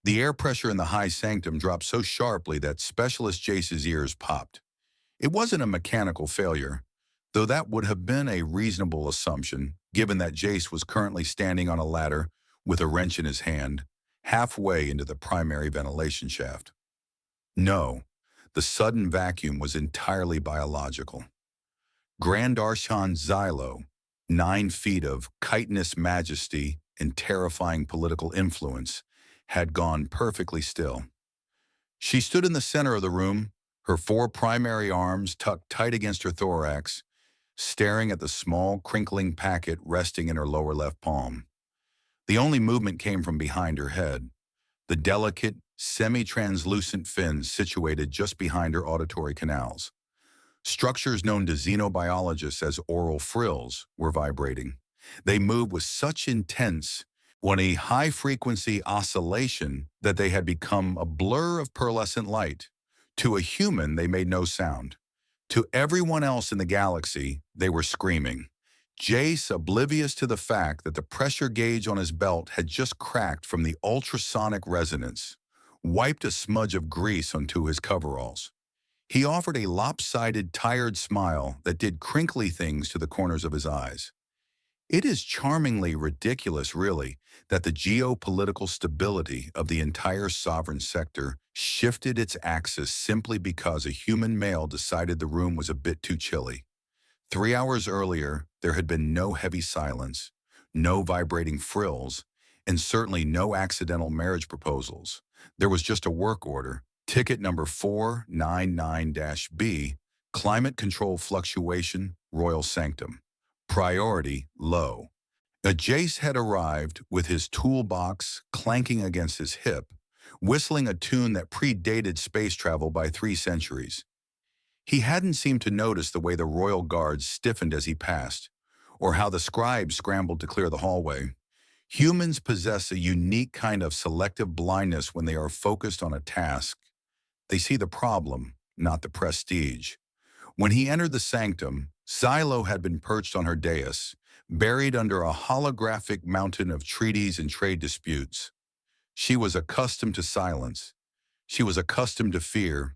The air pressure in the high sanctum dropped so sharply that Specialist Jace's ears popped. It wasn't a mechanical failure, though that would have been a reasonable assumption, given that Jace was currently standing on a ladder with a wrench in his hand, halfway into the primary ventilation shaft. No, the sudden vacuum was entirely biological. Grand Archon Xylo, 9 feet of chitinous majesty and terrifying political influence, had gone perfectly still. She stood in the center of the room, her 4 primary arms tucked tight against her thorax, staring at the small, crinkling packet resting in her lower left palm. The only movement came from behind her head, the delicate, semi-translucent fins situated just behind her auditory canals. Structures known to xenobiologists as oral frills were vibrating. They moved with such intense, a high-frequency oscillation that they had become a blur of pearlescent light. To a human, they made no sound. To everyone else in the galaxy, they were screaming. Jace, oblivious to the fact that the pressure gauge on his belt had just cracked from the ultrasonic resonance, wiped a smudge of grease onto his coveralls. He offered a lopsided, tired smile that did crinkly things to the corners of his eyes. It is charmingly ridiculous, really, that the geopolitical stability of the entire sovereign sector shifted its axis simply because a human male decided the room was a bit too chilly. 3 hours earlier, there had been no heavy silence, no vibrating frills, and certainly no accidental marriage proposals. There was just a work order, ticket number 499-B, climate control fluctuation, Royal Sanctum. Priority low. Jace had arrived with his toolbox clanking against his hip, whistling a tune that predated space travel by 3 centuries. He hadn't seemed to notice the way the royal guards stiffened as he passed, or how the scribes scrambled to clear the hallway. Humans possess a unique kind of selective blindness when they are focused on a task. They see the problem, not the prestige. When he entered the sanctum, Xylo had been perched on her dais, buried under a holographic mountain of treaties and trade disputes. She was accustomed to silence. She was accustomed to fear.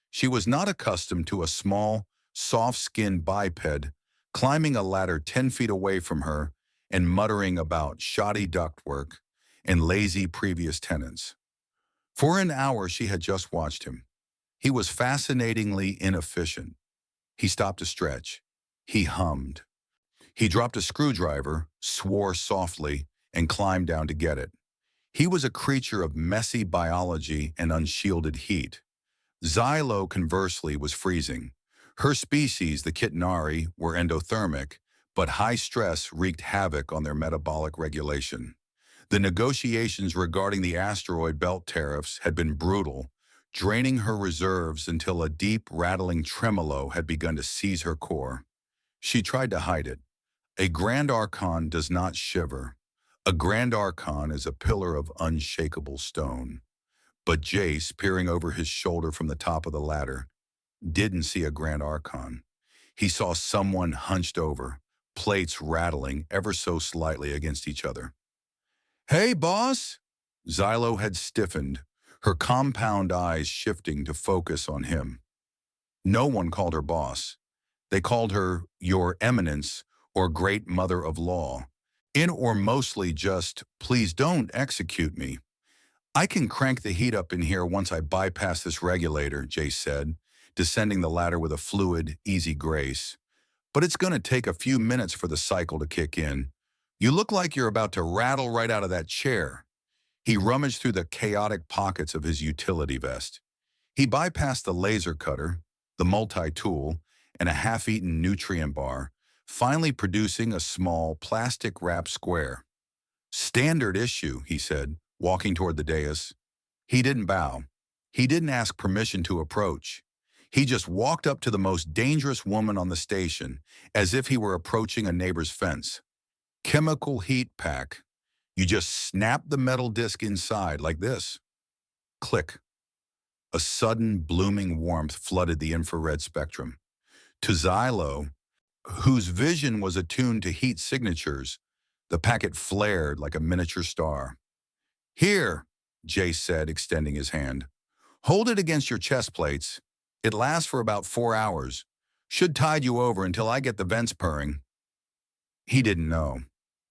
She was not accustomed to a small, soft-skinned biped climbing a ladder 10 feet away from her and muttering about shoddy ductwork and lazy previous tenants. For an hour she had just watched him. He was fascinatingly inefficient. He stopped to stretch. He hummed. He dropped a screwdriver, swore softly, and climbed down to get it. He was a creature of messy biology and unshielded heat. Xylo, conversely, was freezing. Her species, the Kitnari, were endothermic, but high stress wreaked havoc on their metabolic regulation. The negotiations regarding the asteroid belt tariffs had been brutal, draining her reserves until a deep, rattling tremolo had begun to seize her core. She tried to hide it. A Grand Archon does not shiver. A Grand Archon is a pillar of unshakable stone. But Jace, peering over his shoulder from the top of the ladder, didn't see a Grand Archon. He saw someone hunched over, plates rattling ever so slightly against each other. "Hey, boss!" Xylo had stiffened, her compound eyes shifting to focus on him. No one called her boss. They called her Your Eminence or Great Mother of Law, or mostly just, "Please don't execute me." "I can crank the heat up in here once I bypass this regulator," Jace said, descending the ladder with a fluid, easy grace. "But it's going to take a few minutes for the cycle to kick in. You look like you're about to rattle right out of that chair." He rummaged through the chaotic pockets of his utility vest. He bypassed the laser cutter, the multi-tool, and a half-eaten nutrient bar, finally producing a small, plastic-wrapped square. "Standard issue," he said, walking toward the dais. He didn't bow. He didn't ask permission to approach. He just walked up to the most dangerous woman on the station, as if he were approaching a neighbor's fence. Chemical heat pack. You just snap the metal disc inside like this. Click. A sudden, blooming warmth flooded the infrared spectrum. To Xylo, whose vision was attuned to heat signatures, the packet flared like a miniature star. "Here," Jace said, extending his hand. Hold it against your chest plates. It lasts for about 4 hours. Should tide you over until I get the vents purring. He didn't know.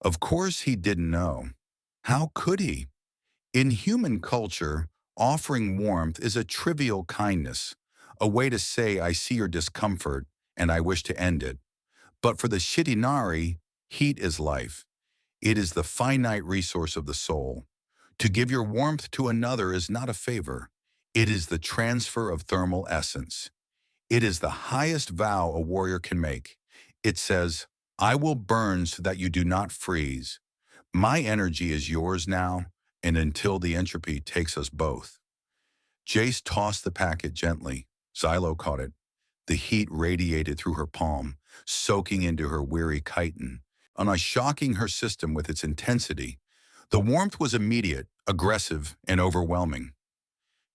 Of course he didn't know. How could he? In human culture, offering warmth is a trivial kindness, a way to say I see your discomfort and I wish to end it. But for the Shitinari, heat is life. It is the finite resource of the soul. To give your warmth to another is not a favor. It is the transfer of thermal essence. It is the highest vow a warrior can make. It says, I will burn so that you do not freeze. My energy is yours now, and until the entropy takes us both. Jace tossed the packet gently. Xylo caught it. The heat radiated through her palm, soaking into her weary chitin, shocking her system with its intensity. The warmth was immediate, aggressive, and overwhelming.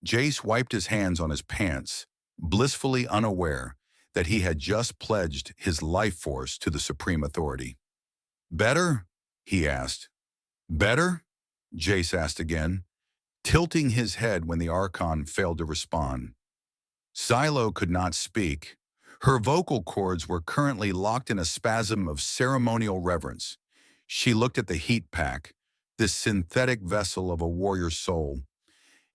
Jace wiped his hands on his pants, blissfully unaware that he had just pledged his life force to the supreme authority. Better? He asked. Better? Jace asked again, tilting his head when the Archon failed to respond. Xylo could not speak. Her vocal cords were currently locked in a spasm of ceremonial reverence. She looked at the heat pack, this synthetic vessel of a warrior's soul,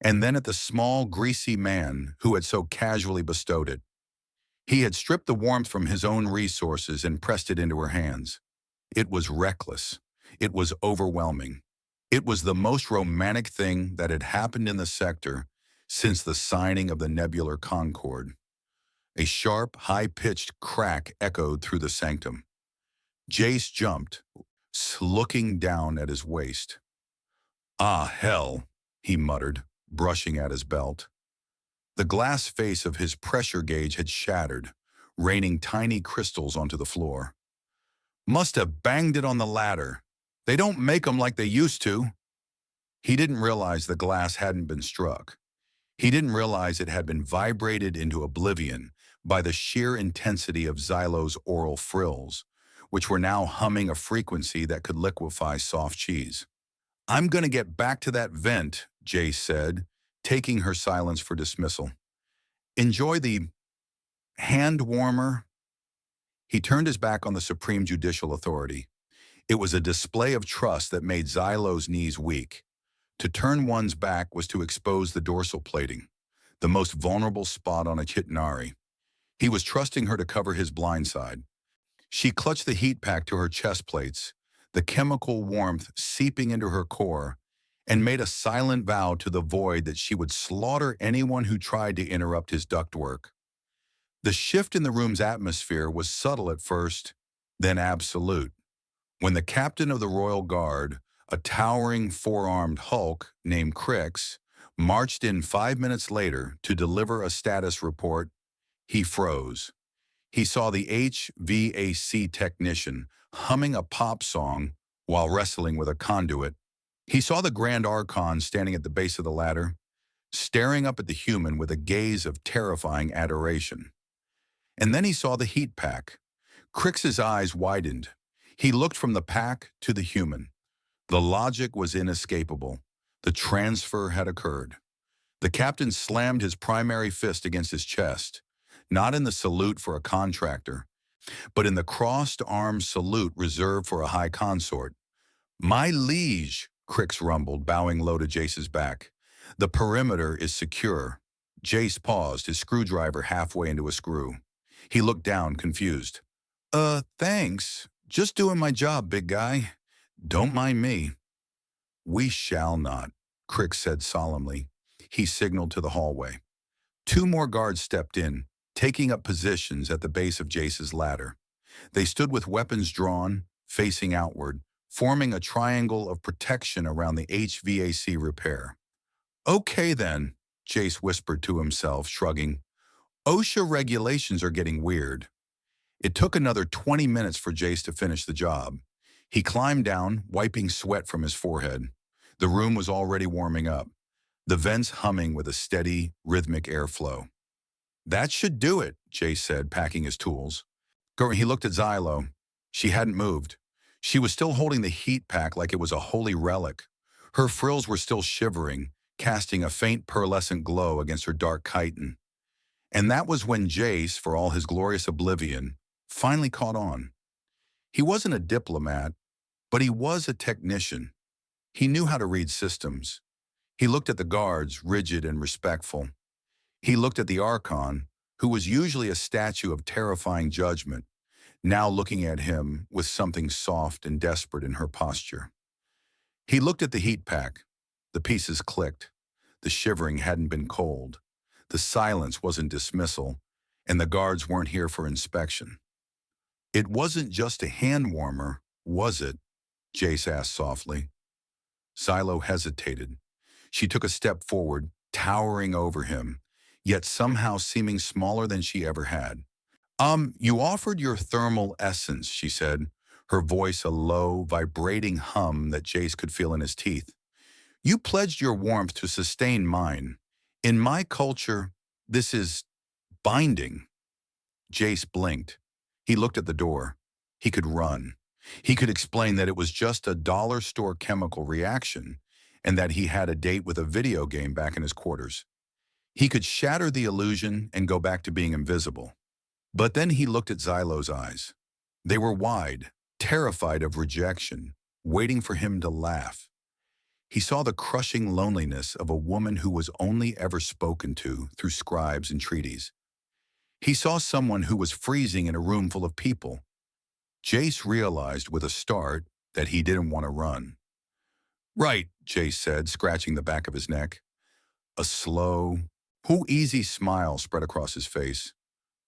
and then at the small, greasy man who had so casually bestowed it. He had stripped the warmth from his own resources and pressed it into her hands. It was reckless. It was overwhelming. It was the most romantic thing that had happened in the sector since the signing of the Nebular Concord. A sharp, high-pitched crack echoed through the sanctum. Jace jumped, looking down at his waist. Ah, hell, he muttered, brushing at his belt. The glass face of his pressure gauge had shattered, raining tiny crystals onto the floor. Must have banged it on the ladder. They don't make them like they used to. He didn't realize the glass hadn't been struck. He didn't realize it had been vibrated into oblivion by the sheer intensity of Xylo's oral frills, which were now humming a frequency that could liquefy soft cheese. I'm going to get back to that vent, Jace said, taking her silence for dismissal. Enjoy the hand warmer. He turned his back on the supreme judicial authority. It was a display of trust that made Xylo's knees weak. To turn one's back was to expose the dorsal plating, the most vulnerable spot on a Chitinari. He was trusting her to cover his blind side. She clutched the heat pack to her chest plates, the chemical warmth seeping into her core, and made a silent vow to the void that she would slaughter anyone who tried to interrupt his ductwork. The shift in the room's atmosphere was subtle at first, then absolute. When the captain of the Royal Guard, a towering four-armed hulk named Crix, marched in 5 minutes later to deliver a status report, he froze. He saw the HVAC technician humming a pop song while wrestling with a conduit. He saw the Grand Archon standing at the base of the ladder, staring up at the human with a gaze of terrifying adoration. And then he saw the heat pack. Crix's eyes widened. He looked from the pack to the human. The logic was inescapable. The transfer had occurred. The captain slammed his primary fist against his chest, not in the salute for a contractor, but in the crossed-arm salute reserved for a high consort. My liege, Crix rumbled, bowing low to Jace's back. The perimeter is secure. Jace paused, his screwdriver halfway into a screw. He looked down, confused. Thanks. Just doing my job, big guy. Don't mind me. We shall not, Crix said solemnly. He signaled to the hallway. 2 more guards stepped in, taking up positions at the base of Jace's ladder. They stood with weapons drawn, facing outward, forming a triangle of protection around the HVAC repair. Okay then, Jace whispered to himself, shrugging. OSHA regulations are getting weird. It took another 20 minutes for Jace to finish the job. He climbed down, wiping sweat from his forehead. The room was already warming up, the vents humming with a steady, rhythmic airflow. That should do it, Jace said, packing his tools. He looked at Xylo. She hadn't moved. She was still holding the heat pack like it was a holy relic. Her frills were still shivering, casting a faint pearlescent glow against her dark chitin. And that was when Jace, for all his glorious oblivion, finally caught on. He wasn't a diplomat, but he was a technician. He knew how to read systems. He looked at the guards, rigid and respectful. He looked at the Archon, who was usually a statue of terrifying judgment, now looking at him with something soft and desperate in her posture. He looked at the heat pack. The pieces clicked. The shivering hadn't been cold. The silence wasn't dismissal, and the guards weren't here for inspection. It wasn't just a hand warmer, was it? Jace asked softly. Silo hesitated. She took a step forward, towering over him, yet somehow seeming smaller than she ever had. You offered your thermal essence, she said, her voice a low, vibrating hum that Jace could feel in his teeth. You pledged your warmth to sustain mine. In my culture, this is binding. Jace blinked. He looked at the door. He could run. He could explain that it was just a dollar store chemical reaction and that he had a date with a video game back in his quarters. He could shatter the illusion and go back to being invisible. But then he looked at Xylo's eyes. They were wide, terrified of rejection, waiting for him to laugh. He saw the crushing loneliness of a woman who was only ever spoken to through scribes and treaties. He saw someone who was freezing in a room full of people. Jace realized with a start that he didn't want to run. Right, Jace said, scratching the back of his neck. A slow, easy smile spread across his face.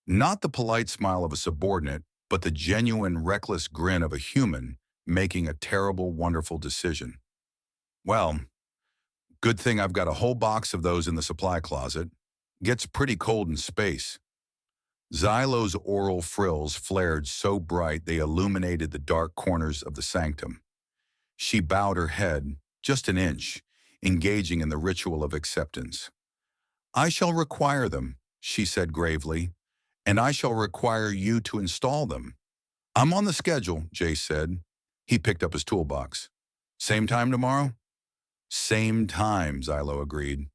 Not the polite smile of a subordinate, but the genuine, reckless grin of a human making a terrible, wonderful decision. Well, good thing I've got a whole box of those in the supply closet. Gets pretty cold in space. Xylo's oral frills flared so bright they illuminated the dark corners of the sanctum. She bowed her head, just an inch, engaging in the ritual of acceptance. I shall require them, she said gravely, and I shall require you to install them. I'm on the schedule, Jace said. He picked up his toolbox. Same time tomorrow? Same time, Xylo agreed.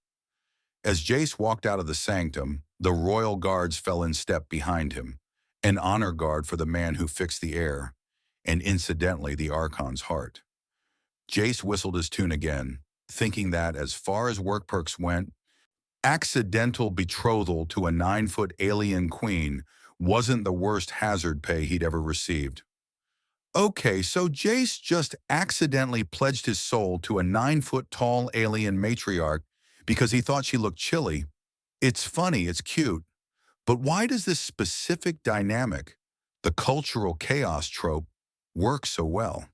As Jace walked out of the sanctum, the royal guards fell in step behind him, an honor guard for the man who fixed the air, and incidentally the Archon's heart. Jace whistled his tune again, thinking that, as far as work perks went, accidental betrothal to a 9-foot alien queen wasn't the worst hazard pay he'd ever received. Okay, so Jace just accidentally pledged his soul to a 9-foot-tall alien matriarch because he thought she looked chilly. It's funny, it's cute, but why does this specific dynamic, the cultural chaos trope, work so well?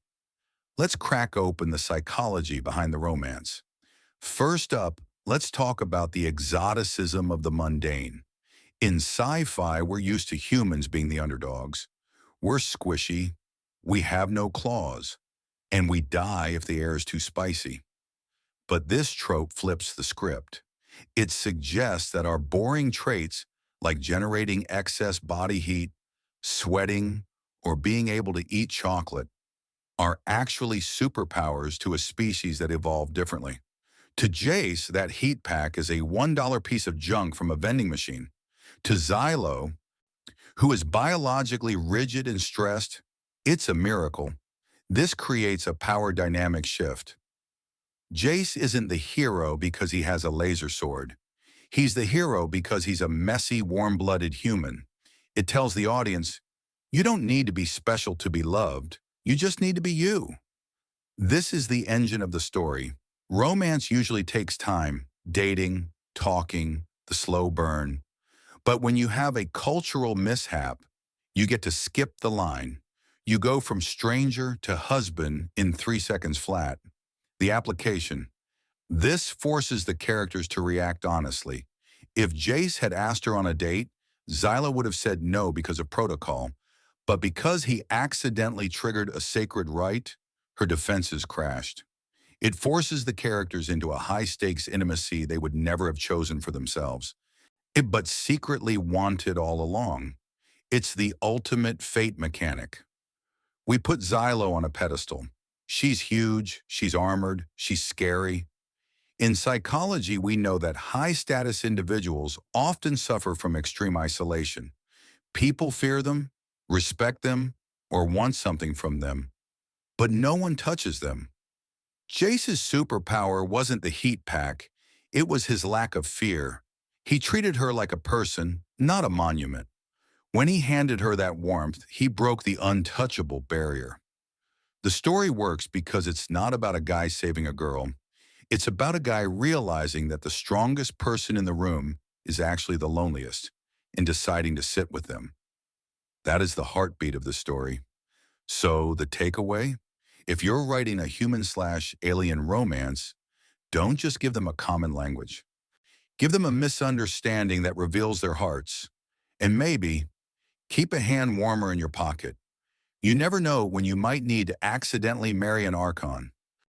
Let's crack open the psychology behind the romance. First up, let's talk about the exoticism of the mundane. In sci-fi, we're used to humans being the underdogs. We're squishy, we have no claws, and we die if the air is too spicy. But this trope flips the script. It suggests that our boring traits, like generating excess body heat, sweating, or being able to eat chocolate, are actually superpowers to a species that evolved differently. To Jace, that heat pack is a $1 piece of junk from a vending machine. To Xylo, who is biologically rigid and stressed, it's a miracle. This creates a power dynamic shift. Jace isn't the hero because he has a laser sword. He's the hero because he's a messy, warm-blooded human. It tells the audience, you don't need to be special to be loved. You just need to be you. This is the engine of the story. Romance usually takes time, dating, talking, the slow burn. But when you have a cultural mishap, you get to skip the line. You go from stranger to husband in 3 seconds flat. The application. This forces the characters to react honestly. If Jace had asked her on a date, Xylo would have said no because of protocol. But because he accidentally triggered a sacred right, her defenses crashed. It forces the characters into a high-stakes intimacy they would never have chosen for themselves, but secretly wanted all along. It's the ultimate fate mechanic. We put Xylo on a pedestal. She's huge, she's armored, she's scary. In psychology, we know that high-status individuals often suffer from extreme isolation. People fear them, respect them, or want something from them, but no one touches them. Jace's superpower wasn't the heat pack, it was his lack of fear. He treated her like a person, not a monument. When he handed her that warmth, he broke the untouchable barrier. The story works because it's not about a guy saving a girl. It's about a guy realizing that the strongest person in the room is actually the loneliest and deciding to sit with them. That is the heartbeat of the story. So the takeaway? If you're writing a human/alien romance, don't just give them a common language. Give them a misunderstanding that reveals their hearts. And maybe keep a hand warmer in your pocket. You never know when you might need to accidentally marry an Archon.